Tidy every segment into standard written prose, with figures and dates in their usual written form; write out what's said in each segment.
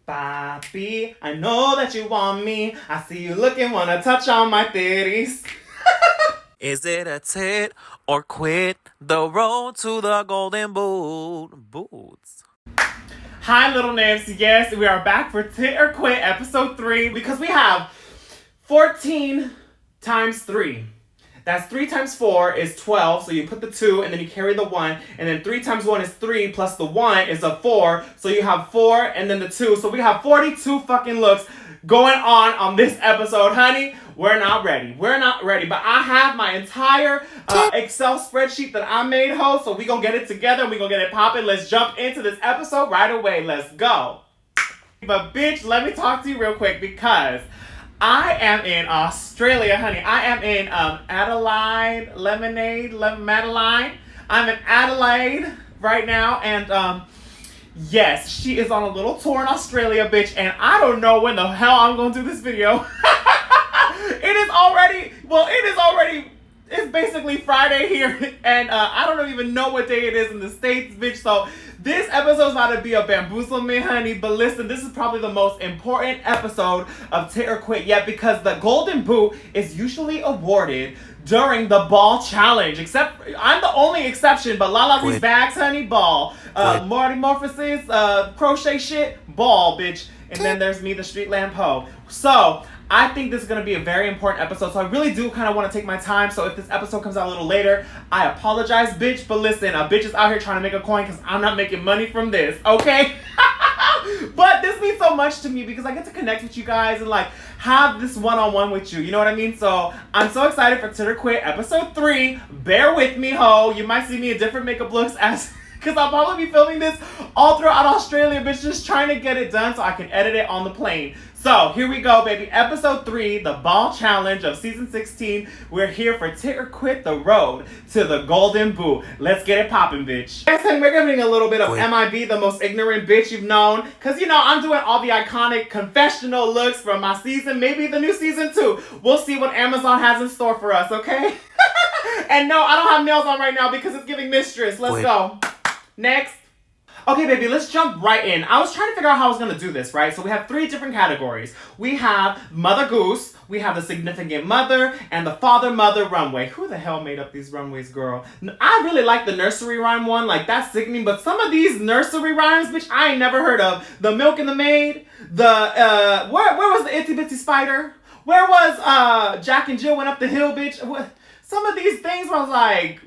Papi, I know that you want me. I see you looking, wanna touch on my titties. Is it a tit or quit? The road to the golden boots. Hi, little nymphs. Yes, we are back for Tit or Quit episode 3 because we have 14 times 3. That's 3 times 4 is 12, so you put the 2 and then you carry the 1, and then 3 times 1 is 3 plus the 1 is a 4, so you have 4 and then the 2. So we have 42 fucking looks going on this episode, honey. We're not ready. We're not ready, but I have my entire Excel spreadsheet that I made, ho, so we gonna get it together and we gonna get it popping. Let's jump into this episode right away. Let's go. But bitch, let me talk to you real quick because I am in Australia, honey. I am in Adelaide, Madeline. I'm in Adelaide right now, and yes, she is on a little tour in Australia, bitch, and I don't know when the hell I'm gonna do this video. It's basically Friday here, and I don't even know what day it is in the States, bitch, so this episode's about to be a bamboozlement, honey, but listen, this is probably the most important episode of Tit or Quit yet because the Golden Boot is usually awarded during the ball challenge, except I'm the only exception, but Lala's bags, honey, ball. Marty Morphosis, crochet shit, ball, bitch. And then there's me, the street lamp hoe. So I think this is going to be a very important episode, so I really do kind of want to take my time. So if this episode comes out a little later, I apologize, bitch. But listen, a bitch is out here trying to make a coin because I'm not making money from this, okay? But this means so much to me because I get to connect with you guys and like have this one-on-one with you. You know what I mean? So I'm so excited for Tit or Quit episode 3. Bear with me, ho. You might see me in different makeup looks as because I'll probably be filming this all throughout Australia, bitch, just trying to get it done so I can edit it on the plane. So here we go, baby. Episode 3, the ball challenge of season 16. We're here for Tit or Quit, the road to the golden boot. Let's get it popping, bitch. Next time we're giving a little bit of MIB, the most ignorant bitch you've known. Because, you know, I'm doing all the iconic confessional looks from my season, maybe the new season 2. We'll see what Amazon has in store for us, okay? And no, I don't have nails on right now because it's giving mistress. Let's go. Next. Okay, baby, let's jump right in. I was trying to figure out how I was going to do this, right? So we have 3 different categories. We have Mother Goose, we have the Significant Mother, and the Father-Mother Runway. Who the hell made up these runways, girl? I really like the nursery rhyme one, like that's sickening, but some of these nursery rhymes, bitch, I ain't never heard of. The Milk and the Maid, where was the Itsy Bitsy Spider? Where was Jack and Jill Went Up the Hill, bitch? Some of these things I was like...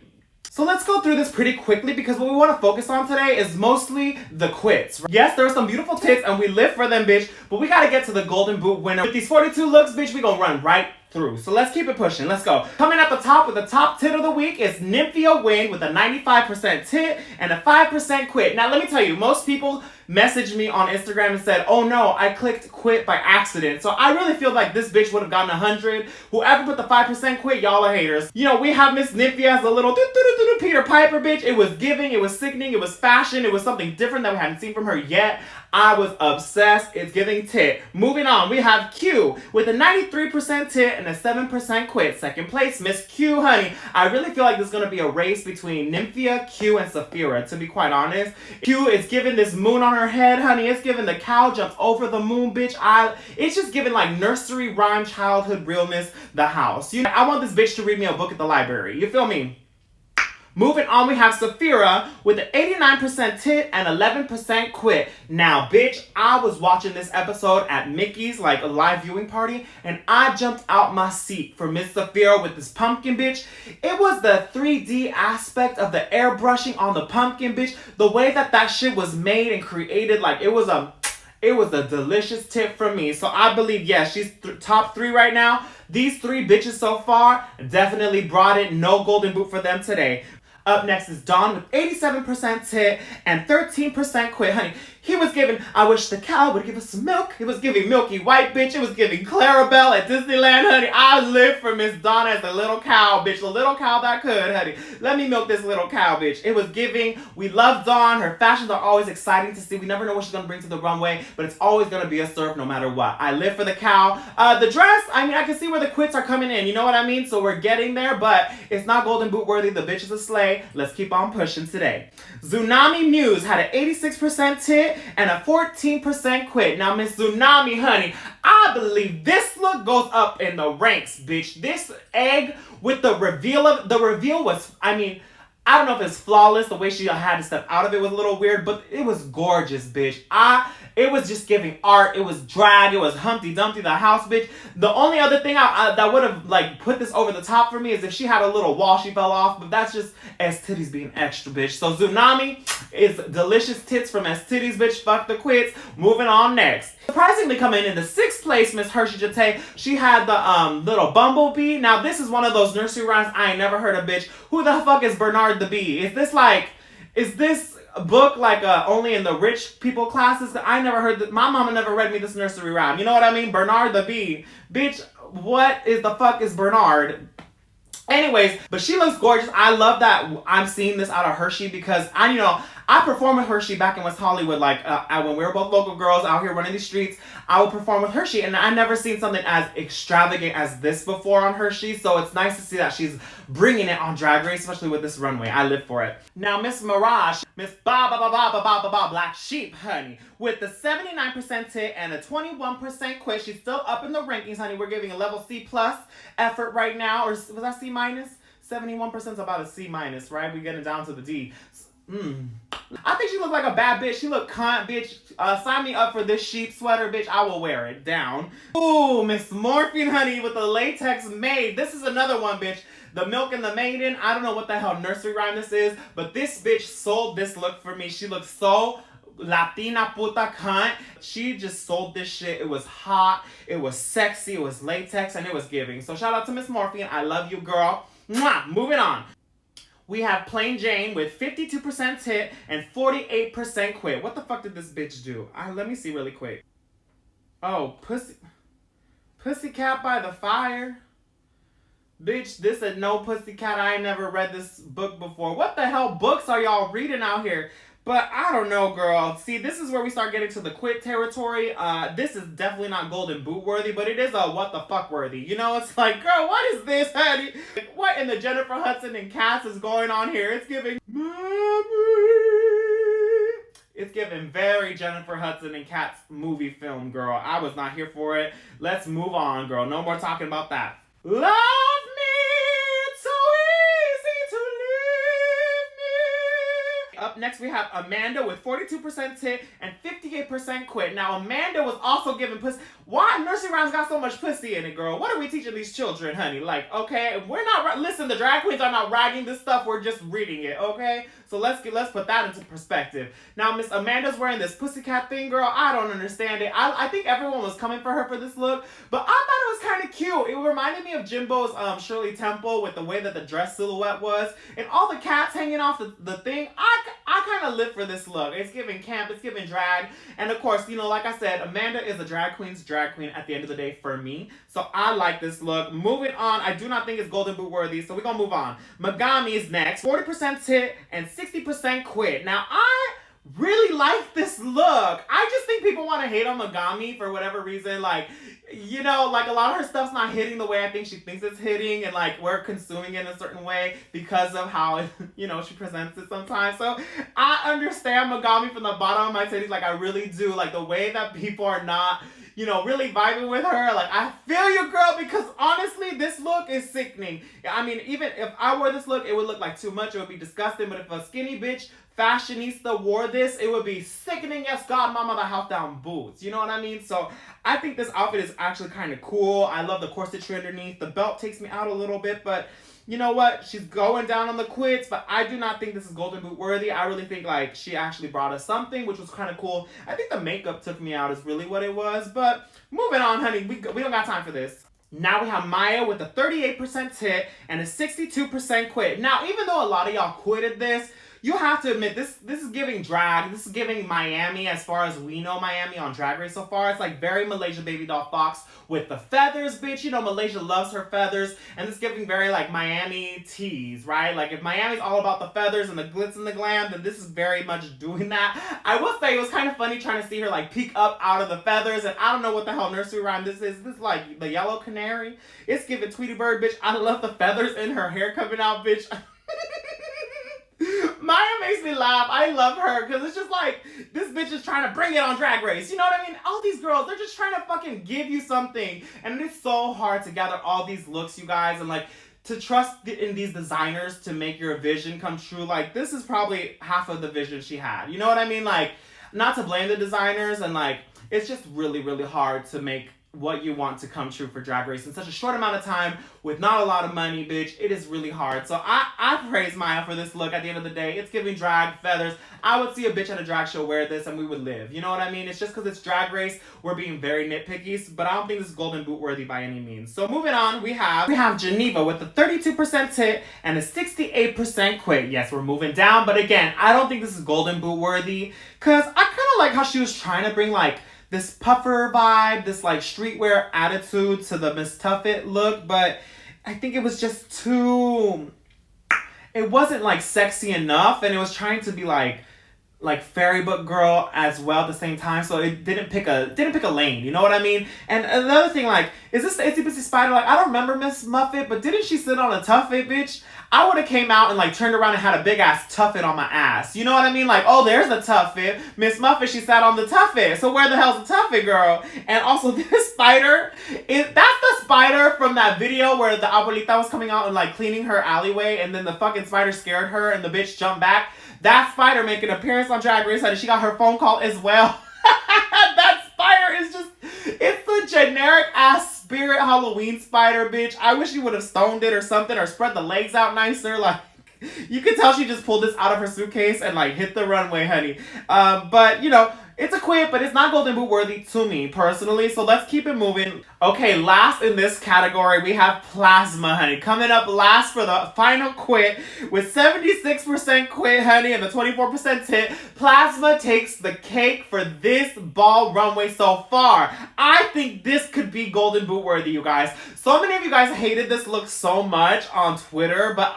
So let's go through this pretty quickly because what we want to focus on today is mostly the quits. Yes, there are some beautiful tits and we live for them, bitch, but we got to get to the Golden Boot winner. With these 42 looks, bitch, we gonna run right through. So let's keep it pushing. Let's go. Coming at the top with the top tit of the week is Nymphia Wing with a 95% tit and a 5% quit. Now, let me tell you, most people messaged me on Instagram and said, oh no, I clicked quit by accident. So I really feel like this bitch would have gotten 100. Whoever put the 5% quit, y'all are haters. You know, we have Miss Nymphia as a little Peter Piper bitch. It was giving, it was sickening, it was fashion, it was something different that we hadn't seen from her yet. I was obsessed. It's giving tit. Moving on, we have Q with a 93% tit and a 7% quit. Second place, Miss Q, honey. I really feel like there's going to be a race between Nymphia, Q, and Saphira, to be quite honest. Q is giving this moon on her head, honey. It's giving the cow jumps over the moon, bitch. It's just giving like nursery rhyme childhood realness, the house. I want this bitch to read me a book at the library. You feel me? Moving on, we have Saphira with an 89% tit and 11% quit. Now, bitch, I was watching this episode at Mickey's, like a live viewing party, and I jumped out my seat for Miss Saphira with this pumpkin, bitch. It was the 3D aspect of the airbrushing on the pumpkin, bitch. The way that shit was made and created, like it was a delicious tip from me. So I believe, yes, she's top 3 right now. These 3 bitches so far definitely brought it. No Golden Boot for them today. Up next is Dawn with 87% tit and 13% quit. Honey, he was giving, I wish the cow would give us some milk. He was giving Milky White, bitch. It was giving Clarabelle at Disneyland, honey. I live for Miss Dawn as the little cow, bitch. The little cow that could, honey. Let me milk this little cow, bitch. It was giving. We love Dawn. Her fashions are always exciting to see. We never know what she's going to bring to the runway, but it's always going to be a surf no matter what. I live for the cow. The dress, I mean, I can see where the quits are coming in. You know what I mean? So we're getting there, but it's not Golden Boot worthy. The bitch is a slay. Let's keep on pushing today. Tsunami Muse had an 86% tit tit and a 14% quit. Now, Miss Tsunami, honey, I believe this look goes up in the ranks, bitch. This egg with the reveal was, I mean, I don't know if it's flawless. The way she had to step out of it was a little weird, but it was gorgeous, bitch. It was just giving art. It was drag. It was Humpty Dumpty the house, bitch. The only other thing that would have like put this over the top for me is if she had a little wall she fell off, but that's just EsTitties being extra, bitch. So Tsunami is delicious tits from EsTitties, bitch. Fuck the quits. Moving on next. Surprisingly coming in the 6th place, Miss Hershey Jate. She had the little bumblebee. Now this is one of those nursery rhymes I ain't never heard of, bitch. Who the fuck is Bernard the Bee? Is this book like only in the rich people classes? I never heard that. My mama never read me this nursery rhyme. You know what I mean? Bernard the Bee. Bitch, what is the fuck is Bernard? Anyways, but she looks gorgeous. I love that I'm seeing this out of Hershey because I performed with Hershey back in West Hollywood, like when we were both local girls out here running the streets. I would perform with Hershey, and I never seen something as extravagant as this before on Hershey. So it's nice to see that she's bringing it on Drag Race, especially with this runway. I live for it. Now, Miss Mirage, Miss Black Sheep, honey, with the 79% tit and a 21% quit. She's still up in the rankings, honey. We're giving a level C+ effort right now, or was that C-? 71% is about a C-, right? We're getting down to the D. I think she looked like a bad bitch. She looked cunt, bitch. Sign me up for this sheep sweater, bitch. I will wear it down. Ooh, Miss Morphine, honey, with the latex maid. This is another one, bitch. The Milk and the Maiden. I don't know what the hell nursery rhyme this is, but this bitch sold this look for me. She looks so Latina puta cunt. She just sold this shit. It was hot. It was sexy. It was latex, and it was giving. So shout out to Miss Morphine. I love you, girl. Mwah! Moving on. We have Plain Jane with 52% tit and 48% quit. What the fuck did this bitch do? Let me see really quick. Oh, Pussycat by the Fire. Bitch, this is no Pussycat. I ain't never read this book before. What the hell books are y'all reading out here? But I don't know, girl. See, this is where we start getting to the quit territory. This is definitely not Golden Boot worthy, but it is a what the fuck worthy. You know, it's like, girl, what is this, honey? What in the Jennifer Hudson and Cass is going on here? It's giving It's giving very Jennifer Hudson and Cass movie film, girl. I was not here for it. Let's move on, girl. No more talking about that. Love me, it's so easy to leave me. Up next, we have Amanda with 42% tit and 58% quit. Now, Amanda was also giving pussy. Why nursery rhymes got so much pussy in it, girl? What are we teaching these children, honey? Like, okay, we're not, listen, the drag queens are not writing this stuff. We're just reading it, okay? So let's put that into perspective. Now, Miss Amanda's wearing this pussycat thing, girl. I don't understand it. I think everyone was coming for her for this look, but I thought it was kind of cute. It reminded me of Jimbo's Shirley Temple with the way that the dress silhouette was, and all the cats hanging off the thing. I kind of live for this look. It's giving camp, it's giving drag, and of course, like I said, Amanda is a drag queen at the end of the day for me. So I like this look. Moving on, I do not think it's Golden Boot worthy, so we're gonna move on. Megami is next. 40% tit and 60% quit. Now, I really like this look. I just think people want to hate on Megami for whatever reason. Like, a lot of her stuff's not hitting the way I think she thinks it's hitting, and like we're consuming it in a certain way because of how, she presents it sometimes. So I understand Megami from the bottom of my titties. Like, I really do. Like, the way that people are not, really vibing with her. Like, I feel you, girl, because honestly, this look is sickening. I mean, even if I wore this look, it would look like too much. It would be disgusting. But if a skinny bitch fashionista wore this, it would be sickening. Yes, God, mama, the house down boots. You know what I mean? So I think this outfit is actually kind of cool. I love the corsetry underneath. The belt takes me out a little bit, but you know what? She's going down on the quits, but I do not think this is Golden Boot worthy. I really think like she actually brought us something, which was kind of cool. I think the makeup took me out is really what it was, but moving on, honey. We don't got time for this. Now we have Maya with a 38% tit and a 62% quit. Now, even though a lot of y'all quitted this, you have to admit, this is giving drag. This is giving Miami as far as we know Miami on Drag Race so far. It's like very Malaysia Baby Doll Fox with the feathers, bitch. Malaysia loves her feathers. And it's giving very like Miami tease, right? Like if Miami's all about the feathers and the glitz and the glam, then this is very much doing that. I will say it was kind of funny trying to see her like peek up out of the feathers. And I don't know what the hell nursery rhyme this is. This is like the yellow canary. It's giving Tweety Bird, bitch. I love the feathers in her hair coming out, bitch. Maya makes me laugh. I love her because it's just like this bitch is trying to bring it on Drag Race. You know what I mean? All these girls, they're just trying to fucking give you something. And it's so hard to gather all these looks, you guys, and like to trust in these designers to make your vision come true. Like this is probably half of the vision she had. You know what I mean? Like, not to blame the designers, and like it's just really, really hard to make what you want to come true for Drag Race in such a short amount of time with not a lot of money, bitch. It is really hard. So I praise Maya for this look. At the end of the day, it's giving drag feathers. I would see a bitch at a drag show wear this and we would live. You know what I mean? It's just because it's Drag Race, we're being very nitpicky, but I don't think this is golden boot worthy by any means. So moving on, we have Geneva with a 32% tit and a 68% quit. Yes, we're moving down, but again, I don't think this is golden boot worthy because I kind of like how she was trying to bring like this puffer vibe, this like streetwear attitude to the Miss Tuffet look, but I think it was just too, it wasn't like sexy enough, and it was trying to be like fairy book girl as well at the same time, so it didn't pick a lane, you know what I mean? And another thing, like, is this the Itsy Bitsy Spider? Like, I don't remember Miss Muffet, but didn't she sit on a Tuffet, bitch? I would have came out and like turned around and had a big ass Tuffet on my ass. You know what I mean? Like, oh, there's the Tuffet. Miss Muffet, she sat on the Tuffet. So where the hell's the Tuffet, girl? And also this spider, that's the spider from that video where the abuelita was coming out and like cleaning her alleyway, and then the fucking spider scared her and the bitch jumped back. That spider making an appearance on Drag Race, and she got her phone call as well. That spider is just, it's the generic ass spirit Halloween spider, bitch. I wish you would have stoned it or something, or spread the legs out nicer. Like, you could tell she just pulled this out of her suitcase and like hit the runway, honey. But you know, it's a quit, but it's not golden boot worthy to me personally. So let's keep it moving. Okay, last in this category, we have Plasma, honey. Coming up last for the final quit with 76% quit, honey, and the 24% tit. Plasma takes the cake for this ball runway so far. I think this could be golden boot worthy, you guys. So many of you guys hated this look so much on Twitter, but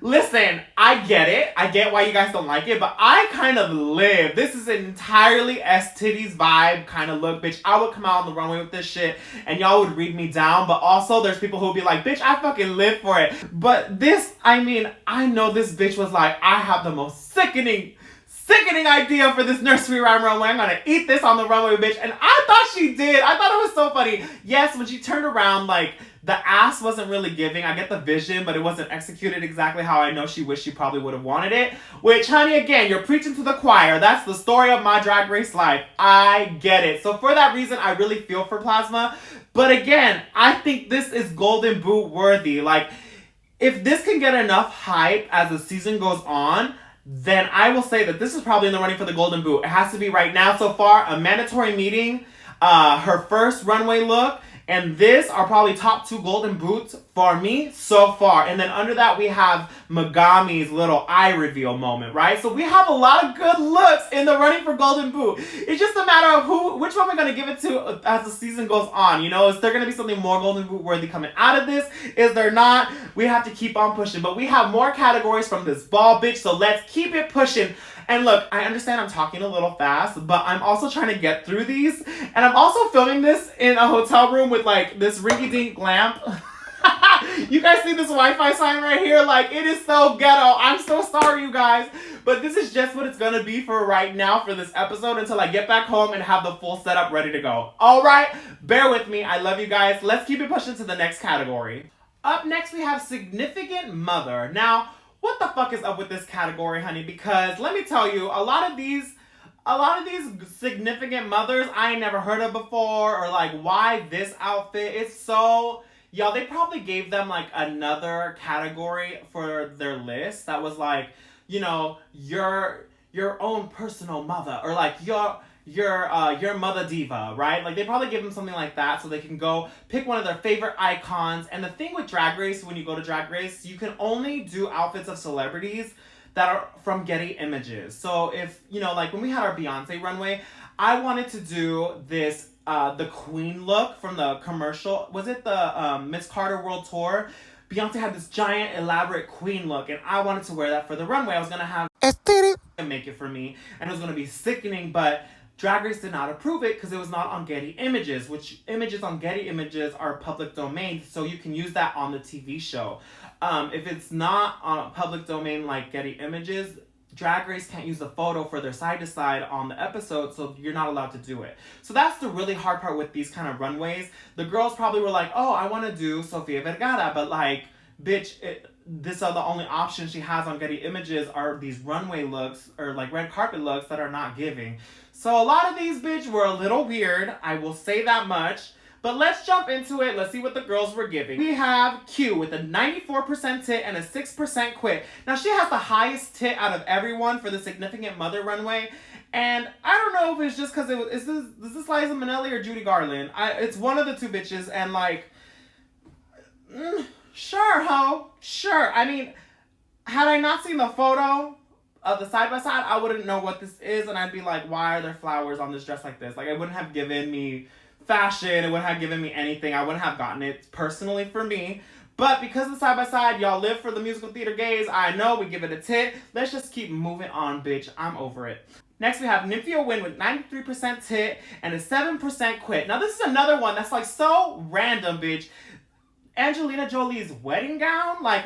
listen, I get it. I get why you guys don't like it, but I kind of live. This is an entirely EsTitties vibe kind of look, bitch. I would come out on the runway with this shit, and y'all would read me down, but also there's people who would be like, bitch, I fucking live for it. But this, I mean, I know this bitch was like, I have the most sickening idea for this nursery rhyme runway. I'm gonna eat this on the runway, bitch. And I thought she did. I thought it was so funny. Yes, when she turned around, like, the ass wasn't really giving. I get the vision, but it wasn't executed exactly how I know she wished she probably would have wanted it. Which, honey, again, you're preaching to the choir. That's the story of my Drag Race life. I get it. So for that reason, I really feel for Plasma. But again, I think this is golden boot worthy. Like, if this can get enough hype as the season goes on, then I will say that this is probably in the running for the golden boot. It has to be right now so far. A mandatory meeting, her first runway look, and this are probably top 2 golden boots for me so far. And then under that, we have Megami's little eye reveal moment, right? So we have a lot of good looks in the running for golden boot. It's just a matter of which one we're going to give it to as the season goes on. You know, is there going to be something more golden boot worthy coming out of this? Is there not? We have to keep on pushing. But we have more categories from this ball, bitch. So let's keep it pushing. And look, I understand I'm talking a little fast, but I'm also trying to get through these. And I'm also filming this in a hotel room with like this rinky-dink lamp. You guys see this Wi-Fi sign right here? Like, it is so ghetto. I'm so sorry, you guys. But this is just what it's going to be for right now for this episode until I get back home and have the full setup ready to go. All right, bear with me. I love you guys. Let's keep it pushing to the next category. Up next, we have Significant Mother. Now, what the fuck is up with this category, honey? Because let me tell you, a lot of these significant mothers I ain't never heard of before, or like, why this outfit? It's so, y'all, they probably gave them like another category for their list that was like, you know, your own personal mother, or like your mother diva, right? Like, they probably give them something like that so they can go pick one of their favorite icons. And the thing with Drag Race, when you go to Drag Race, you can only do outfits of celebrities that are from Getty Images. So if, you know, like when we had our Beyonce runway, I wanted to do this, the Queen look from the commercial. Was it the Miss Carter World Tour? Beyonce had this giant, elaborate Queen look, and I wanted to wear that for the runway. I was going to have make it for me, and it was going to be sickening, but Drag Race did not approve it because it was not on Getty Images, which images on Getty Images are public domain, so you can use that on the TV show. If it's not on public domain like Getty Images, Drag Race can't use the photo for their side to side on the episode, so you're not allowed to do it. So that's the really hard part with these kind of runways. The girls probably were like, oh, I want to do Sofia Vergara, but like, bitch, this are the only options she has on Getty Images are these runway looks or like red carpet looks that are not giving. So a lot of these, bitch, were a little weird. I will say that much. But let's jump into it. Let's see what the girls were giving. We have Q with a 94% tit and a 6% quit. Now, she has the highest tit out of everyone for the Significant Mother runway. And I don't know if it's just because is this Liza Minnelli or Judy Garland? It's one of the two bitches. And like, sure, ho. Sure. I mean, had I not seen the photo of the side-by-side, I wouldn't know what this is. And I'd be like, why are there flowers on this dress like this? Like, it wouldn't have given me fashion, it wouldn't have given me anything. I wouldn't have gotten it personally for me. But because of the side-by-side, y'all live for the musical theater gays, I know we give it a tit. Let's just keep moving on, bitch. I'm over it. Next, we have Nymphia Wynn with 93% tit and a 7% quit. Now, this is another one that's like so random, bitch. Angelina Jolie's wedding gown, like,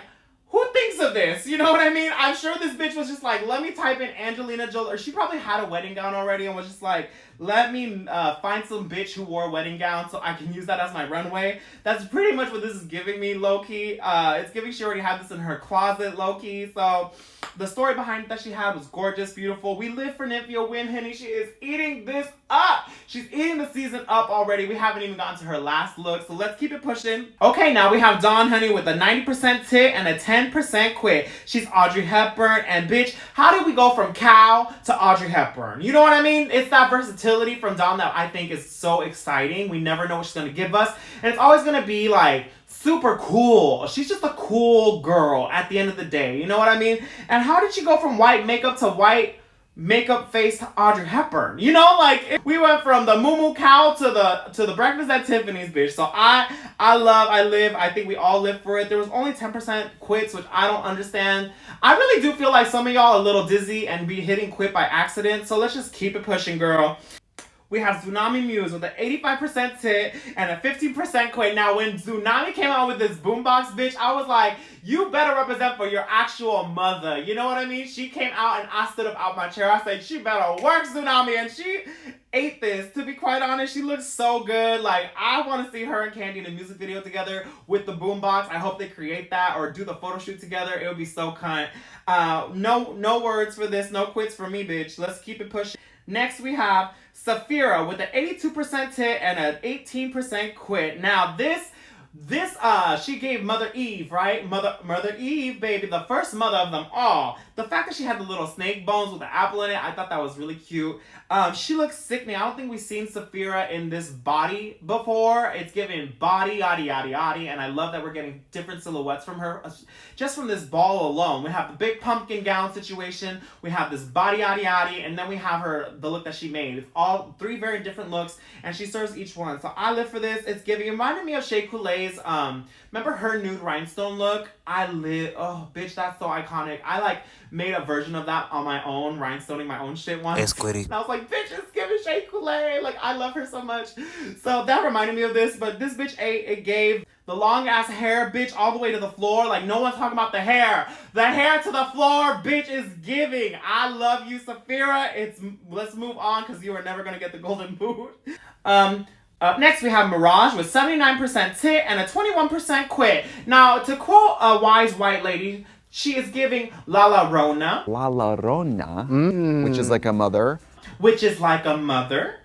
who thinks of this? You know what I mean? I'm sure this bitch was just like, let me type in Angelina Jolie. Or she probably had a wedding gown already and was just like, let me find some bitch who wore a wedding gown so I can use that as my runway. That's pretty much what this is giving me, low-key. It's giving she already had this in her closet, low-key. So the story behind it that she had was gorgeous, beautiful. We live for Nymphia Wynn, honey. She is eating this up. She's eating the season up already. We haven't even gotten to her last look, so let's keep it pushing. Okay, now we have Dawn, honey, with a 90% tit and a 10% quit. She's Audrey Hepburn, and bitch, how did we go from cow to Audrey Hepburn? You know what I mean? It's that versatility from Dawn that I think is so exciting. We never know what she's gonna give us, and it's always gonna be like super cool. She's just a cool girl at the end of the day. You know what I mean? And how did she go from white makeup to white makeup face to Audrey Hepburn? You know, like we went from the Moo Moo Cow to the Breakfast at Tiffany's, bitch. So I think we all live for it. There was only 10% quits, which I don't understand. I really do feel like some of y'all are a little dizzy and be hitting quit by accident. So let's just keep it pushing, girl. We have Tsunami Muse with an 85% tit and a 15% quit. Now, when Tsunami came out with this boombox, bitch, I was like, you better represent for your actual mother. You know what I mean? She came out and I stood up out my chair. I said, she better work, Tsunami. And she ate this. To be quite honest, she looks so good. Like, I want to see her and Candy in a music video together with the boombox. I hope they create that or do the photo shoot together. It would be so cunt. No words for this. No quits for me, bitch. Let's keep it pushing. Next, we have Saphira with an 82% tit and an 18% quit. Now, she gave Mother Eve, right? Mother Eve, baby, the first mother of them all. The fact that she had the little snake bones with the apple in it, I thought that was really cute. She looks sickening. I don't think we've seen Saphira in this body before. It's giving body, yaddy, yaddy, yaddy, and I love that we're getting different silhouettes from her. Just from this ball alone. We have the big pumpkin gown situation, we have this body, yaddy, yaddy, and then we have the look that she made. It's all three very different looks, and she serves each one. So I live for this. It's giving, it reminded me of Shea Coulee's, remember her nude rhinestone look? Oh, bitch, that's so iconic. I like made a version of that on my own, rhinestoning my own shit once. Esquitty. And I was like, bitch, it's giving Shea Coulee. Like, I love her so much. So that reminded me of this, but this bitch it gave the long ass hair, bitch, all the way to the floor. Like, no one's talking about the hair. The hair to the floor, bitch, is giving. I love you, Saphira. Let's move on, because you are never gonna get the golden boot. Up next, we have Mirage with 79% tit and a 21% quit. Now, to quote a wise white lady, she is giving La La Rona. La La Rona, which is like a mother. Which is like a mother.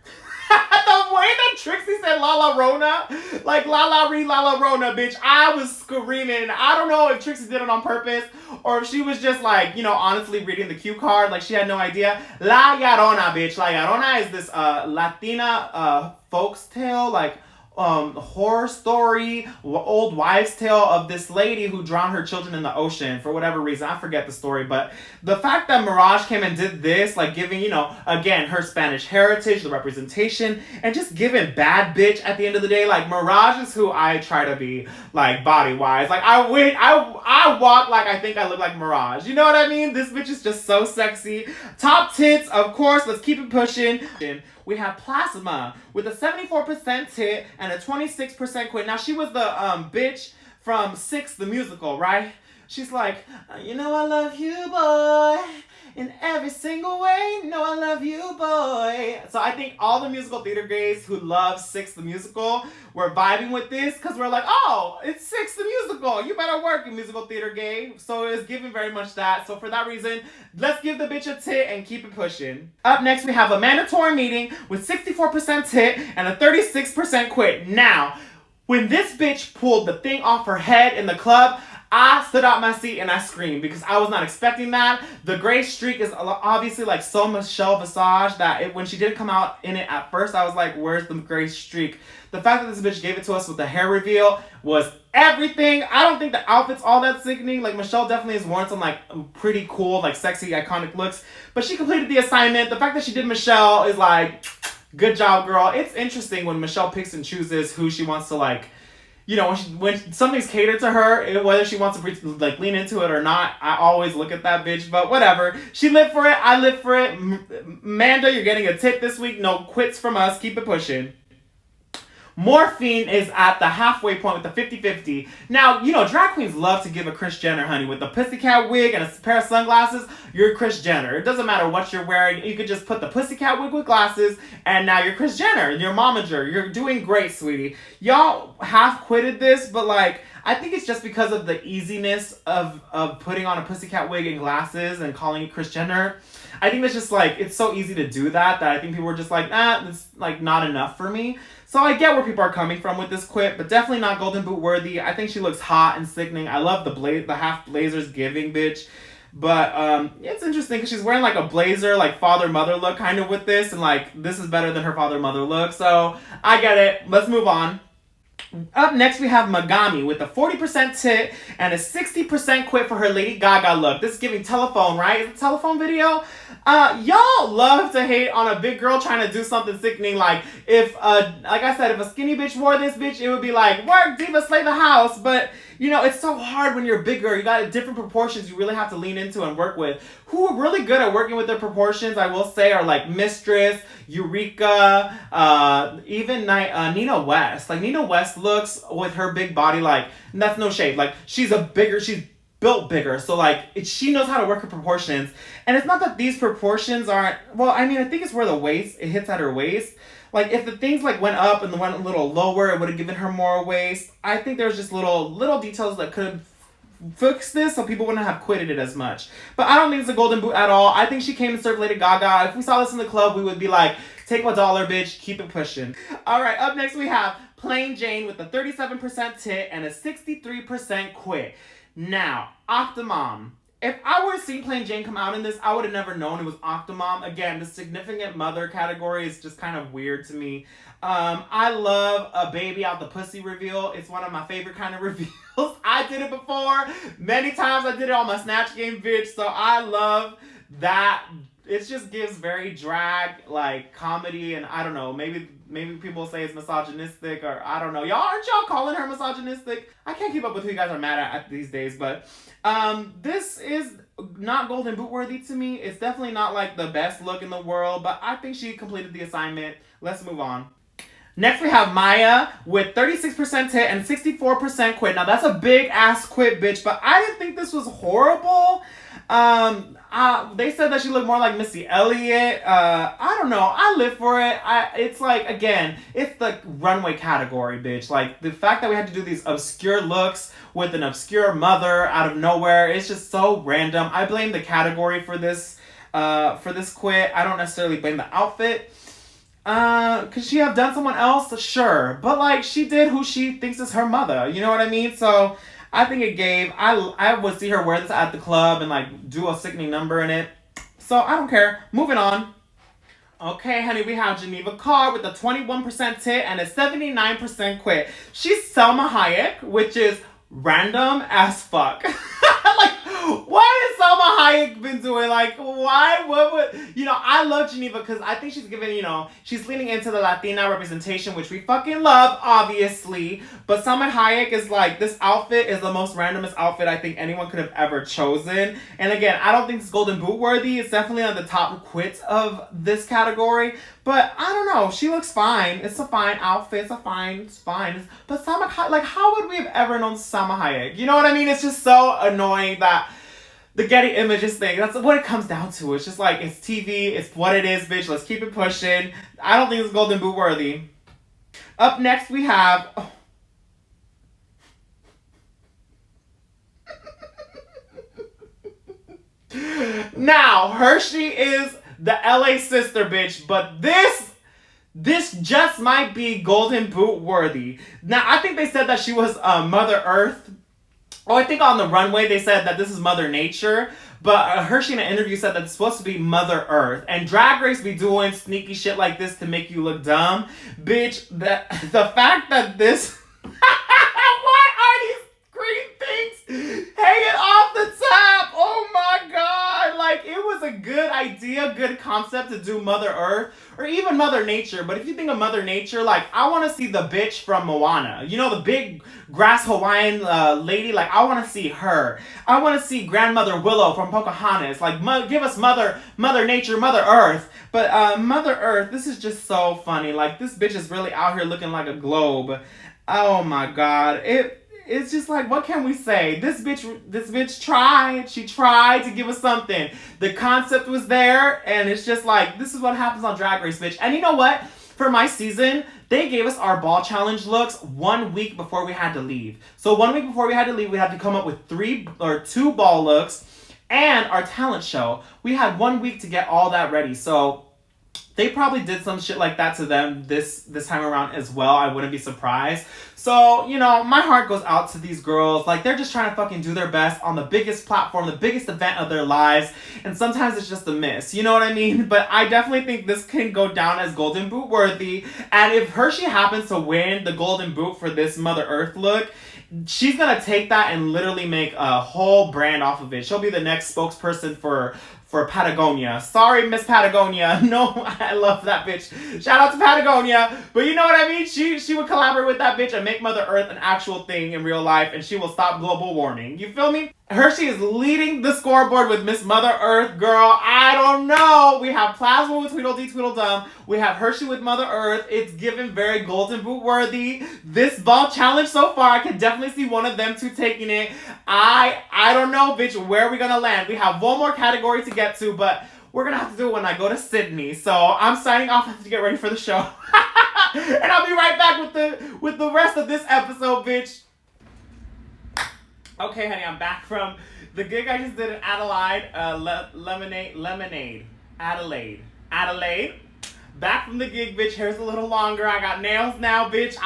The way that Trixie said La La Rona, like La La Re La La Rona, bitch, I was screaming. I don't know if Trixie did it on purpose or if she was just like, you know, honestly reading the cue card, like she had no idea. La Llorona, bitch. La Llorona is this Latina folks tale, like horror story, old wives' tale of this lady who drowned her children in the ocean for whatever reason. I forget the story, but the fact that Mirage came and did this, like giving, you know, again, her Spanish heritage, the representation, and just giving bad bitch at the end of the day. Like, Mirage is who I try to be, like, body-wise. Like, I walk like I think I look like Mirage. You know what I mean? This bitch is just so sexy. Top tits, of course. Let's keep it pushing. We have Plasma with a 74% tit and a 26% quit. Now, she was the bitch from Six, the musical, right? She's like, you know I love you, boy. In every single way, no, I love you, boy. So I think all the musical theater gays who love Six the Musical were vibing with this because we're like, oh, it's Six the Musical. You better work, you musical theater gay. So it's giving very much that. So for that reason, let's give the bitch a tit and keep it pushing. Up next, we have a mandatory meeting with 64% tit and a 36% quit. Now, when this bitch pulled the thing off her head in the club, I stood out my seat and I screamed because I was not expecting that. The gray streak is obviously like so Michelle Visage that when she didn't come out in it at first, I was like, where's the gray streak? The fact that this bitch gave it to us with the hair reveal was everything. I don't think the outfit's all that sickening. Like, Michelle definitely has worn some like pretty cool, like sexy, iconic looks, but she completed the assignment. The fact that she did Michelle is like, good job, girl. It's interesting when Michelle picks and chooses who she wants to like, you know, when something's catered to her, whether she wants to like lean into it or not, I always look at that bitch. But whatever, she lived for it. I lived for it. Manda, you're getting a tip this week. No quits from us. Keep it pushing. Morphine is at the halfway point with the 50-50. Now, you know, drag queens love to give a Kris Jenner, honey. With a pussycat wig and a pair of sunglasses, you're Kris Jenner. It doesn't matter what you're wearing. You could just put the pussycat wig with glasses, and now you're Kris Jenner. You're momager. You're doing great, sweetie. Y'all half quitted this, but like, I think it's just because of the easiness of putting on a pussycat wig and glasses and calling it Kris Jenner. I think it's just like, it's so easy to do that I think people were just like, it's like not enough for me. So I get where people are coming from with this quit, but definitely not golden boot worthy. I think she looks hot and sickening. I love the half blazers giving bitch. But it's interesting because she's wearing like a blazer, like father-mother look kind of with this. And like, this is better than her father-mother look. So I get it. Let's move on. Up next, we have Megami with a 40% tit and a 60% quit for her Lady Gaga look. This is giving telephone, right? Is it a telephone video? Y'all love to hate on a big girl trying to do something sickening. Like, if, like I said, if a skinny bitch wore this bitch, it would be like, work, diva, slay the house. But, you know, it's so hard when you're bigger. You got different proportions you really have to lean into and work with. Who are really good at working with their proportions, I will say, are like Mistress, Eureka, even Nina West. Like, Nina West looks with her big body, like, and that's no shade. Like, she's built bigger, so like she knows how to work her proportions. And it's not that these proportions aren't, well, I mean, I think it's where it hits at her waist. Like, if the things like went up and went a little lower, it would have given her more waist. I think there's just little details that could have fixed this so people wouldn't have quitted it as much. But I don't think it's a golden boot at all. I think she came and served Lady Gaga. If we saw this in the club, we would be like, take my dollar, bitch, keep it pushing. All right, up next we have Plain Jane with a 37% tit and a 63% quit. Now, Octomom. If I were to see Plain Jane come out in this, I would have never known it was Octomom. Again, the significant mother category is just kind of weird to me. I love a baby out the pussy reveal. It's one of my favorite kind of reveals. I did it before. Many times I did it on my Snatch Game, bitch. So I love that. It just gives very drag, like, comedy, and I don't know, maybe people say it's misogynistic, or I don't know. Aren't y'all calling her misogynistic? I can't keep up with who you guys are mad at these days, but this is not golden boot worthy to me. It's definitely not like the best look in the world, but I think she completed the assignment. Let's move on. Next, we have Maya with 36% tit and 64% quit. Now, that's a big ass quit, bitch, but I didn't think this was horrible. They said that she looked more like Missy Elliott. I don't know. I live for it. It's like, again, it's the runway category, bitch. Like, the fact that we had to do these obscure looks with an obscure mother out of nowhere, it's just so random. I blame the category for this quit. I don't necessarily blame the outfit. Could she have done someone else? Sure. But, like, she did who she thinks is her mother. You know what I mean? So I think it gave. I would see her wear this at the club and like do a sickening number in it. So I don't care. Moving on. Okay, honey, we have Geneva Carr with a 21% tit and a 79% quit. She's Selma Hayek, which is random as fuck. Like, why is Selma Salma Hayek been doing? Like, why? What would, I love Geneva because I think she's giving, she's leaning into the Latina representation, which we fucking love, obviously. But Salma Hayek is like, this outfit is the most randomest outfit I think anyone could have ever chosen. And again, I don't think it's Golden Boot worthy. It's definitely on the top quits of this category. But I don't know. She looks fine. It's a fine outfit. It's fine. But Salma Hayek, like, how would we have ever known Salma Hayek? You know what I mean? It's just so annoying that the Getty Images thing, that's what it comes down to. It's just like, it's TV. It's what it is, bitch. Let's keep it pushing. I don't think it's Golden Boot worthy. Up next, we have... Now, Hershey is the LA sister, bitch, but this just might be Golden Boot worthy. Now, I think they said that she was Mother Earth. Oh, I think on the runway they said that this is Mother Nature, but Hershey in an interview said that it's supposed to be Mother Earth. And Drag Race be doing sneaky shit like this to make you look dumb. Bitch, the fact that this... What are these green things hanging off the top? Oh my god! Like, it was a good idea, good concept to do Mother Earth, or even Mother Nature. But if you think of Mother Nature, like, I want to see the bitch from Moana. You know, the big grass Hawaiian lady? Like, I want to see her. I want to see Grandmother Willow from Pocahontas. Like, give us Mother Nature, Mother Earth. But Mother Earth, this is just so funny. Like, this bitch is really out here looking like a globe. Oh my god. It's just like, what can we say? This bitch tried. She tried to give us something. The concept was there, and it's just like, this is what happens on Drag Race, bitch. And you know what? For my season, they gave us our ball challenge looks 1 week before we had to leave. So 1 week before we had to leave, we had to come up with 2 ball looks and our talent show. We had 1 week to get all that ready. So they probably did some shit like that to them this time around as well. I wouldn't be surprised. So, my heart goes out to these girls. Like, they're just trying to fucking do their best on the biggest platform, the biggest event of their lives. And sometimes it's just a miss. You know what I mean? But I definitely think this can go down as Golden Boot worthy. And if Hershey happens to win the Golden Boot for this Mother Earth look, she's gonna take that and literally make a whole brand off of it. She'll be the next spokesperson for Patagonia. Sorry, Miss Patagonia. No, I love that bitch. Shout out to Patagonia. But you know what I mean? She would collaborate with that bitch and make Mother Earth an actual thing in real life, and she will stop global warming. You feel me? Hershey is leading the scoreboard with Miss Mother Earth, girl. I don't know. We have Plasma with Tweedledee Tweedledum. We have Hershey with Mother Earth. It's given very Golden Boot worthy. This ball challenge so far, I can definitely see one of them two taking it. I don't know, bitch, where are we gonna land? We have one more category to get to, but we're gonna have to do it when I go to Sydney. So I'm signing off. I have to get ready for the show. And I'll be right back with the rest of this episode, bitch. Okay, honey, I'm back from the gig I just did in Adelaide. Adelaide. Back from the gig, bitch. Hair's a little longer. I got nails now, bitch.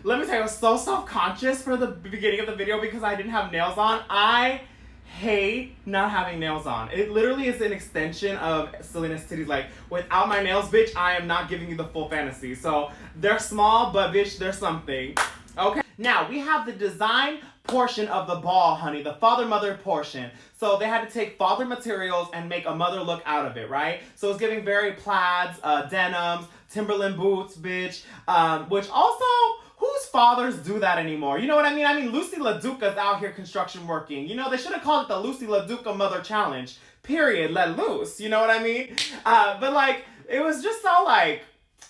Let me tell you, I was so self-conscious for the beginning of the video because I didn't have nails on. I hate not having nails on. It literally is an extension of Salina EsTitties. Like, without my nails, bitch, I am not giving you the full fantasy. So, they're small, but bitch, they're something. Okay. Now, we have the design portion of the ball, honey, the father-mother portion. So they had to take father materials and make a mother look out of it, right? So it's giving very plaids, denims, Timberland boots, bitch, which also, whose fathers do that anymore? You know what I mean? I mean, Lucy LaDuca's out here construction working. You know, they should have called it the Lucy LaDuca Mother Challenge. Period. Let loose. You know what I mean? But like, it was just so like,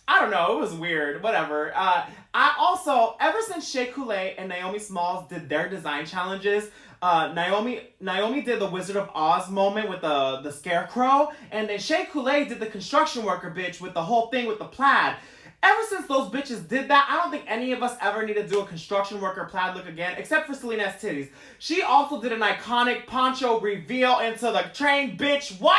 I don't know, it was weird, whatever. I also, ever since Shea Coulee and Naomi Smalls did their design challenges, Naomi did the Wizard of Oz moment with the scarecrow, and then Shea Coulee did the construction worker bitch with the whole thing with the plaid. Ever since those bitches did that, I don't think any of us ever need to do a construction worker plaid look again, except for Salina EsTitties. She also did an iconic poncho reveal into the train, bitch. What?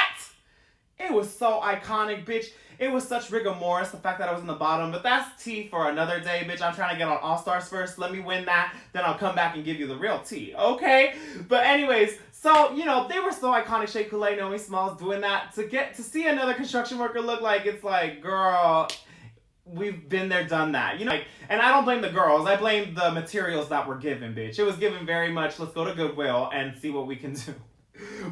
It was so iconic, bitch. It was such rigor mortis, the fact that I was in the bottom. But that's tea for another day, bitch. I'm trying to get on All-Stars first. Let me win that. Then I'll come back and give you the real tea, okay? But anyways, so, you know, they were so iconic. Shea Coulee, Naomi Smalls doing that. To see another construction worker look like, it's like, girl, we've been there, done that. You know, like, and I don't blame the girls. I blame the materials that were given, bitch. It was given very much, let's go to Goodwill and see what we can do.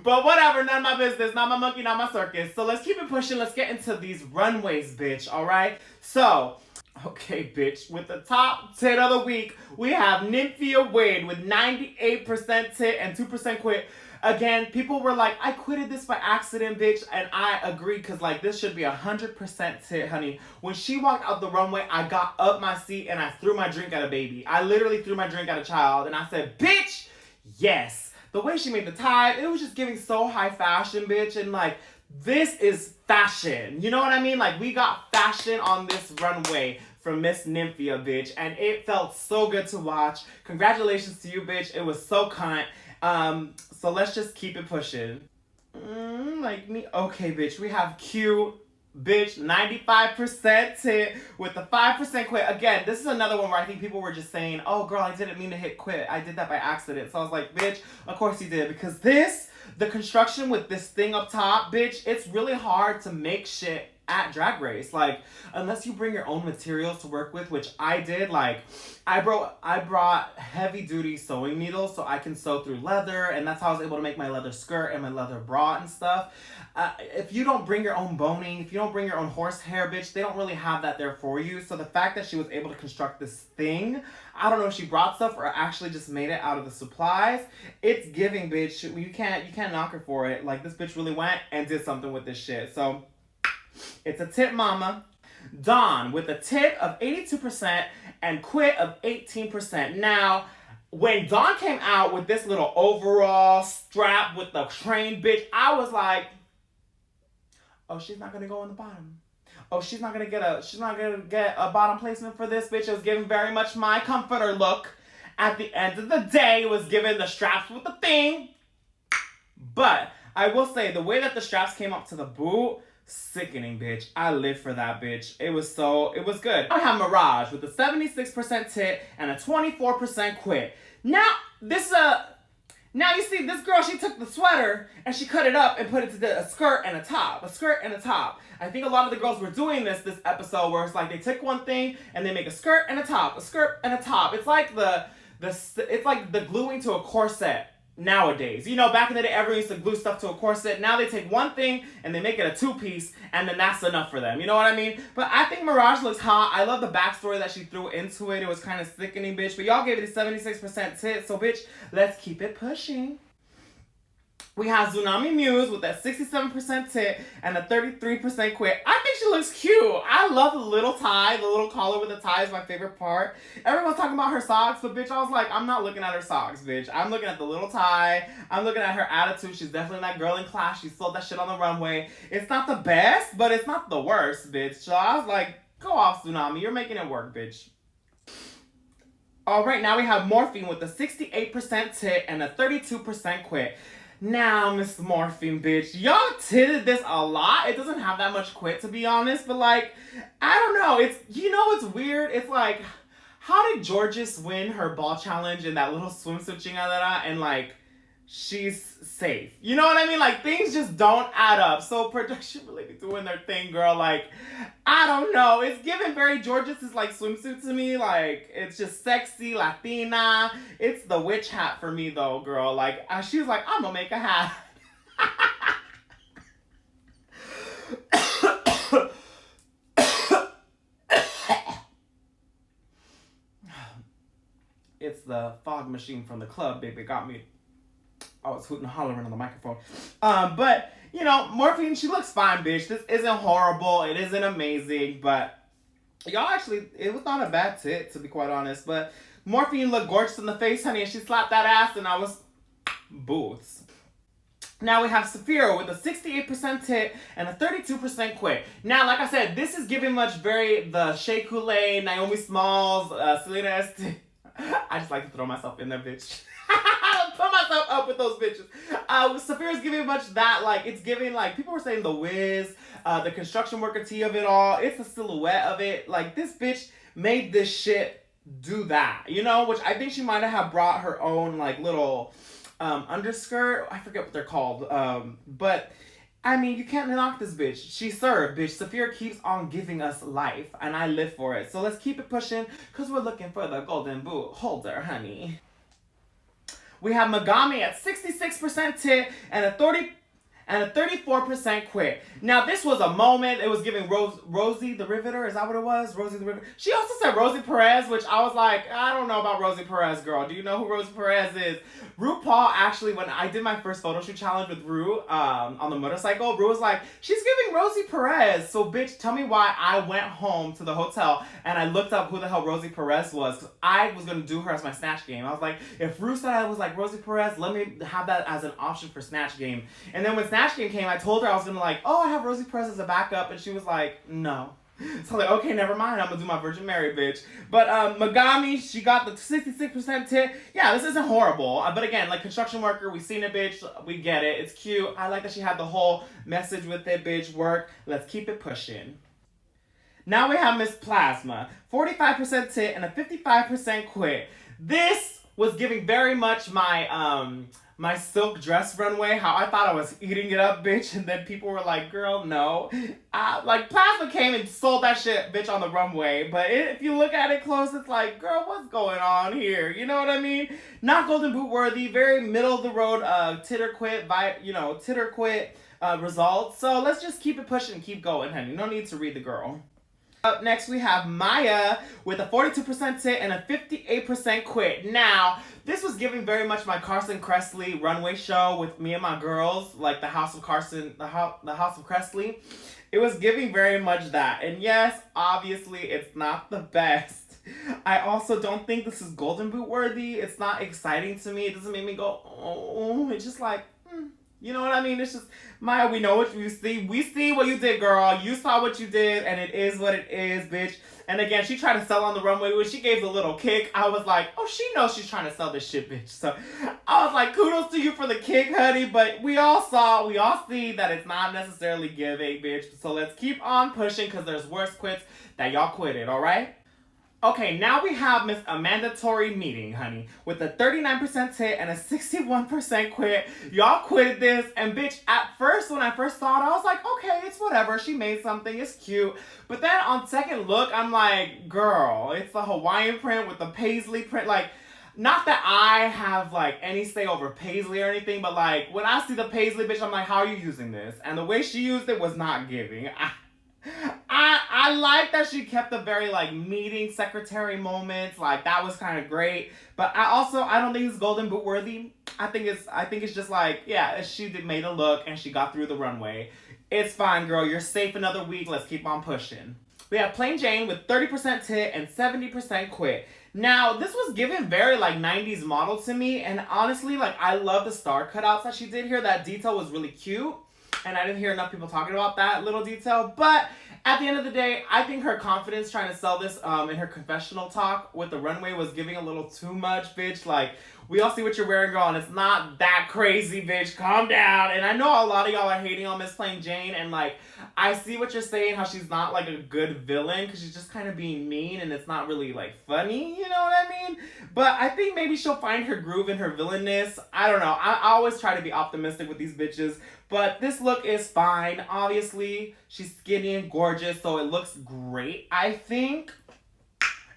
But whatever, none of my business, not my monkey, not my circus. So let's keep it pushing. Let's get into these runways, bitch, all right? So, okay, bitch, with the top tit of the week, we have Nymphia Wade with 98% tit and 2% quit. Again, people were like, I quitted this by accident, bitch, and I agree, because, like, this should be 100% tit, honey. When she walked out the runway, I got up my seat and I threw my drink at a baby. I literally threw my drink at a child, and I said, bitch, yes. The way she made the tie, it was just giving so high fashion, bitch, and, like, this is fashion. You know what I mean? Like, we got fashion on this runway from Miss Nymphia, bitch, and it felt so good to watch. Congratulations to you, bitch. It was so cunt. So let's just keep it pushing. Like me. Okay, bitch. We have Q, bitch, 95% tit with the 5% quit. Again, this is another one where I think people were just saying, oh, girl, I didn't mean to hit quit. I did that by accident. So I was like, bitch, of course you did. Because the construction with this thing up top, bitch, it's really hard to make shit at Drag Race. Like, unless you bring your own materials to work with, which I did. Like, I brought heavy duty sewing needles so I can sew through leather, and that's how I was able to make my leather skirt and my leather bra and stuff. If you don't bring your own boning, if you don't bring your own horsehair, bitch, they don't really have that there for you. So the fact that she was able to construct this thing, I don't know if she brought stuff or actually just made it out of the supplies. It's giving, bitch. You can't knock her for it. Like, this bitch really went and did something with this shit. So it's a tit mama. Dawn with a tit of 82% and quit of 18%. Now, when Dawn came out with this little overall strap with the train, bitch, I was like, oh, she's not gonna go on the bottom. Oh, she's not gonna get a bottom placement for this, bitch. It was giving very much my comforter look. At the end of the day, it was giving the straps with the thing. But I will say, the way that the straps came up to the boot, sickening, bitch. I live for that, bitch. It was good. I have Mirage with a 76% tit and a 24% quit. Now you see this girl, she took the sweater and she cut it up and put it to a skirt and a top. A skirt and a top. I think a lot of the girls were doing this episode where it's like they take one thing and they make a skirt and a top. A skirt and a top. It's like it's like the gluing to a corset. Nowadays, you know, back in the day, everyone used to glue stuff to a corset. Now they take one thing and they make it a two-piece, and then that's enough for them. You know what I mean? But I think Mirage looks hot. I love the backstory that she threw into it. It was kind of sickening, bitch. But y'all gave it a 76% tit, so bitch, let's keep it pushing. We have Tsunami Muse with that 67% tit and a 33% quit. I think she looks cute. I love the little tie. The little collar with the tie is my favorite part. Everyone's talking about her socks, but bitch, I was like, I'm not looking at her socks, bitch. I'm looking at the little tie. I'm looking at her attitude. She's definitely that girl in class. She sold that shit on the runway. It's not the best, but it's not the worst, bitch. So I was like, go off, Tsunami. You're making it work, bitch. All right, now we have Morphine with a 68% tit and a 32% quit. Now, Miss Morphine, bitch, y'all titted this a lot. It doesn't have that much quit, to be honest, but, like, I don't know. It's weird? It's like, how did Georges win her ball challenge in that little swimsuit chingadera and, like, she's safe? You know what I mean? Like, things just don't add up. So production really be doing their thing, girl. Like, I don't know. It's giving very Georges' like swimsuit to me. Like, it's just sexy, Latina. It's the witch hat for me though, girl. Like, she was like, I'm gonna make a hat. It's the fog machine from the club, baby. Got me. I was hooting and hollering on the microphone. But, you know, Morphine, she looks fine, bitch. This isn't horrible. It isn't amazing. But, y'all actually, it was not a bad tit, to be quite honest. But Morphine looked gorgeous in the face, honey. And she slapped that ass, and I was boots. Now we have Saphira with a 68% tit and a 32% quit. Now, like I said, this is giving much the Shea Coulee, Naomi Smalls, Salina EsTitties. I just like to throw myself in there, bitch. Put myself up with those bitches. Saphira's giving much that, like, it's giving, like, people were saying the Wiz, the construction worker tee of it all. It's the silhouette of it. Like, this bitch made this shit do that, you know? Which I think she might have brought her own, like, little underskirt. I forget what they're called. But, I mean, you can't knock this bitch. She served, bitch. Saphira keeps on giving us life, and I live for it. So let's keep it pushing, because we're looking for the golden boot holder, honey. We have Megami at 66% tit and a 34% quit. Now, this was a moment. It was giving Rosie the Riveter. Is that what it was? Rosie the Riveter. She also said Rosie Perez, which I was like, I don't know about Rosie Perez, girl. Do you know who Rosie Perez is? RuPaul, actually, when I did my first photo shoot challenge with Ru on the motorcycle, Ru was like, she's giving Rosie Perez. So, bitch, tell me why I went home to the hotel and I looked up who the hell Rosie Perez was, because I was going to do her as my Snatch Game. I was like, if Ru said I was like Rosie Perez, let me have that as an option for Snatch Game. And then when Snatch Game came, I told her I was going to like, oh, I have Rosie Perez as a backup. And she was like, no. So I'm like, okay, never mind. I'm going to do my Virgin Mary, bitch. But Megami, she got the 66% tit. Yeah, this isn't horrible. But again, like construction worker, we seen it, bitch. We get it. It's cute. I like that she had the whole message with it, bitch. Work. Let's keep it pushing. Now we have Miss Plasma. 45% tit and a 55% quit. This was giving very much my my silk dress runway, how I thought I was eating it up, bitch, and then people were like, girl, no. Like, Plasma came and sold that shit, bitch, on the runway, but if you look at it close, it's like, girl, what's going on here? You know what I mean? Not Golden Boot worthy, very middle of the road, titter quit results. So let's just keep it pushing and keep going, honey. No need to read the girl. Up next, we have Maya with a 42% tit and a 58% quit. Now, this was giving very much my Carson Kressley runway show with me and my girls, like the House of Carson, the House of Kressley. It was giving very much that. And yes, obviously, it's not the best. I also don't think this is Golden Boot worthy. It's not exciting to me. It doesn't make me go, oh. It's just like, you know what I mean? It's just, Maya, we know what you see. We see what you did, girl. You saw what you did, and it is what it is, bitch. And again, she tried to sell on the runway. When she gave the little kick, I was like, oh, she knows she's trying to sell this shit, bitch. So I was like, kudos to you for the kick, honey. But we all see that it's not necessarily giving, bitch. So let's keep on pushing, because there's worse quits that y'all quitted, all right? Okay, now we have Miss A Mandatory Meeting, honey, with a 39% tit and a 61% quit. Y'all quitted this, and bitch, at first, when I first saw it, I was like, okay, it's whatever. She made something. It's cute. But then on second look, I'm like, girl, it's the Hawaiian print with the paisley print. Like, not that I have, like, any say over paisley or anything, but, like, when I see the paisley, bitch, I'm like, how are you using this? And the way she used it was not giving. I like that she kept the very, like, meeting secretary moments. Like, that was kind of great. But I don't think it's Golden Boot worthy. I think it's just like, yeah, she made a look and she got through the runway. It's fine, girl. You're safe another week. Let's keep on pushing. We have Plain Jane with 30% tit and 70% quit. Now, this was given very, like, 90s model to me. And honestly, like, I love the star cutouts that she did here. That detail was really cute. And I didn't hear enough people talking about that little detail. But at the end of the day, I think her confidence trying to sell this in her confessional talk with the runway was giving a little too much, bitch. Like, we all see what you're wearing, girl, and it's not that crazy, bitch. Calm down. And I know a lot of y'all are hating on Miss Plain Jane, and, like, I see what you're saying, how she's not, like, a good villain, because she's just kind of being mean, and it's not really, like, funny, you know what I mean? But I think maybe she'll find her groove in her villainness. I don't know. I always try to be optimistic with these bitches, but this look is fine. Obviously, she's skinny and gorgeous, so it looks great, I think.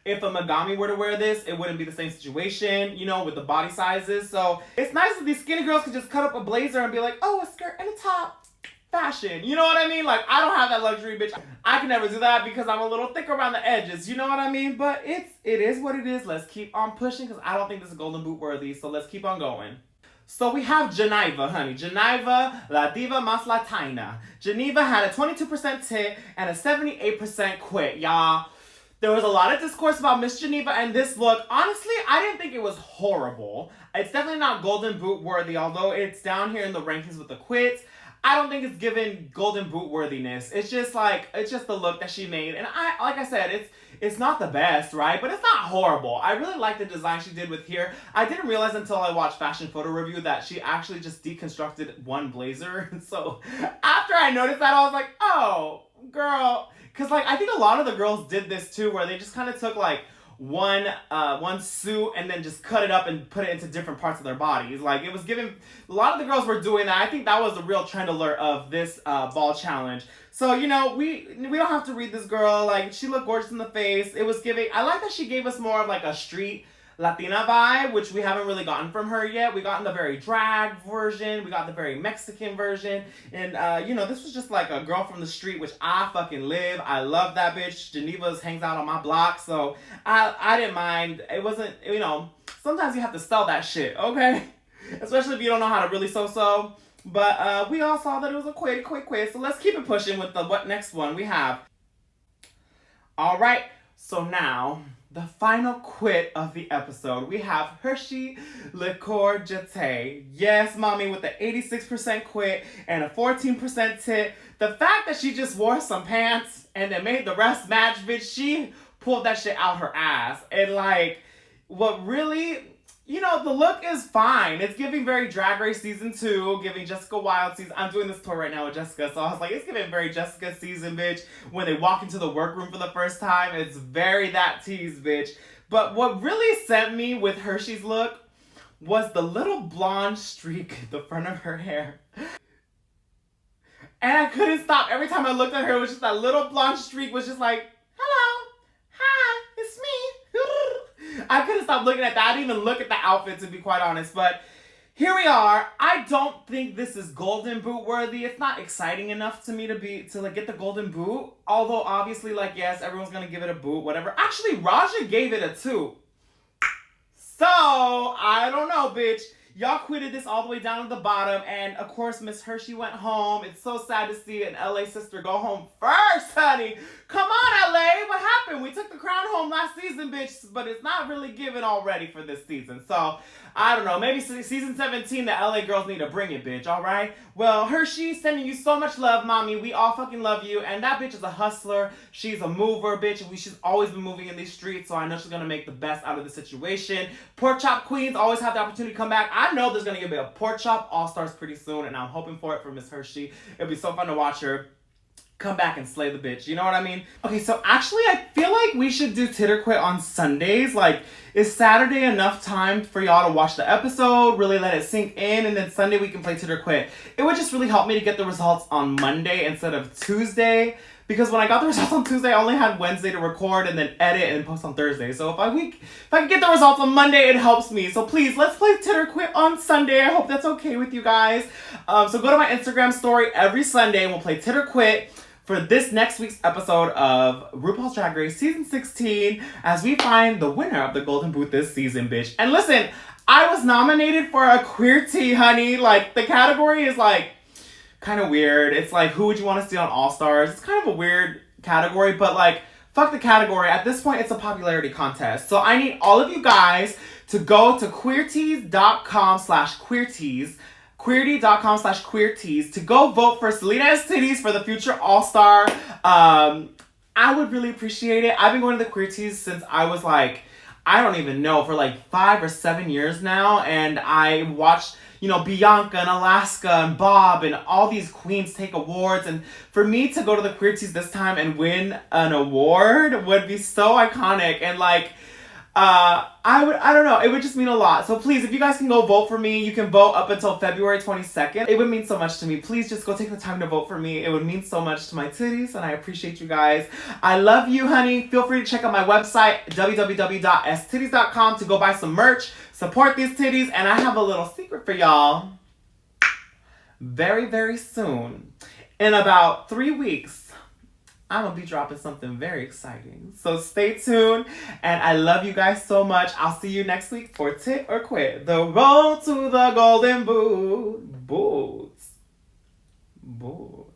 If a Megami were to wear this, it wouldn't be the same situation, you know, with the body sizes. So it's nice that these skinny girls can just cut up a blazer and be like, oh, a skirt and a top. Fashion. You know what I mean? Like, I don't have that luxury, bitch. I can never do that because I'm a little thick around the edges. You know what I mean? But it is what it is. Let's keep on pushing because I don't think this is Golden Boot worthy. So let's keep on going. So we have Geneva, honey. Geneva, La Diva Mas Latina. Geneva had a 22% tit and a 78% quit, y'all. There was a lot of discourse about Miss Geneva and this look. Honestly, I didn't think it was horrible. It's definitely not Golden Boot worthy, although it's down here in the rankings with the quits. I don't think it's given Golden Boot worthiness. It's just the look that she made. And like I said, it's not the best, right? But it's not horrible. I really like the design she did with here. I didn't realize until I watched Fashion Photo Review that she actually just deconstructed one blazer. So after I noticed that, I was like, oh, girl. Because, like, I think a lot of the girls did this, too, where they just kind of took, like, one suit and then just cut it up and put it into different parts of their bodies. Like, it was giving... A lot of the girls were doing that. I think that was the real trend alert of this ball challenge. So, you know, we don't have to read this girl. Like, she looked gorgeous in the face. It was giving... I like that she gave us more of, like, a street Latina vibe, which we haven't really gotten from her yet. We got in the very drag version. We got the very Mexican version. And, this was just like a girl from the street, which I fucking live. I love that bitch. Geneva's hangs out on my block, so I didn't mind. It wasn't, sometimes you have to sell that shit, okay? Especially if you don't know how to really so. But we all saw that it was a quit. So let's keep it pushing with the what next one we have. All right, so now the final quit of the episode. We have Hershey Liqueur Jetée. Yes, mommy, with the 86% quit and a 14% tit. The fact that she just wore some pants and then made the rest match, bitch, she pulled that shit out her ass. And like, what really, the look is fine. It's giving very Drag Race season 2, giving Jessica Wild season. I'm doing this tour right now with Jessica, so I was like, it's giving very Jessica season, bitch. When they walk into the workroom for the first time, it's very that tease, bitch. But what really sent me with Hershey's look was the little blonde streak at the front of her hair. And I couldn't stop. Every time I looked at her, it was just that little blonde streak was just like, hello, hi, it's me. I couldn't stop looking at that. I didn't even look at the outfit, to be quite honest. But here we are. I don't think this is golden boot worthy. It's not exciting enough to me to get the golden boot. Although obviously, yes, everyone's gonna give it a boot, whatever. Actually, Raja gave it a 2. So I don't know, bitch. Y'all quitted this all the way down to the bottom, and of course, Miss Hershey went home. It's so sad to see an LA sister go home first, honey. Come on, LA, what happened? We took the crown home last season, bitch, but it's not really given already for this season. So, I don't know, maybe season 17, the LA girls need to bring it, bitch, all right? Well, Hershey, sending you so much love, mommy. We all fucking love you, and that bitch is a hustler. She's a mover, bitch. She's always been moving in these streets, so I know she's gonna make the best out of the situation. Pork chop queens always have the opportunity to come back. I know there's gonna be a pork chop all-stars pretty soon, and I'm hoping for it for Miss Hershey. It'll be so fun to watch her come back and slay the bitch. You know what I mean? Okay, so actually, I feel like we should do Tit or Quit on Sundays. Like, is Saturday enough time for y'all to watch the episode, really let it sink in, and then Sunday we can play Tit or Quit? It would just really help me to get the results on Monday instead of Tuesday. Because when I got the results on Tuesday, I only had Wednesday to record and then edit and post on Thursday. So if I can get the results on Monday, it helps me. So please, let's play Tit or Quit on Sunday. I hope that's okay with you guys. So go to my Instagram story every Sunday and we'll play Tit or Quit for this next week's episode of RuPaul's Drag Race Season 16 as we find the winner of the Golden Boot this season, bitch. And listen, I was nominated for a queer tea, honey. Like, the category is kind of weird. It's who would you want to see on All Stars? It's kind of a weird category, but fuck the category. At this point, it's a popularity contest. So I need all of you guys to go to queertees.com/queertees, queerty.com/queertees to go vote for Salina EsTitties for the future All-Star. I would really appreciate it. I've been going to the Queertees since I was I don't even know, for 5 or 7 years now, and I watched Bianca and Alaska and Bob and all these queens take awards. And for me to go to the Queertees this time and win an award would be so iconic. And I don't know, it would just mean a lot. So please, if you guys can go vote for me, you can vote up until February 22nd. It would mean so much to me. Please just go take the time to vote for me. It would mean so much to my titties, and I appreciate you guys. I love you, honey. Feel free to check out my website, www.stitties.com, to go buy some merch, support these titties, and I have a little secret for y'all. Very, very soon, in about 3 weeks, I'm going to be dropping something very exciting. So stay tuned, and I love you guys so much. I'll see you next week for Tit or Quit. The road to the golden boot. Boots. Boots.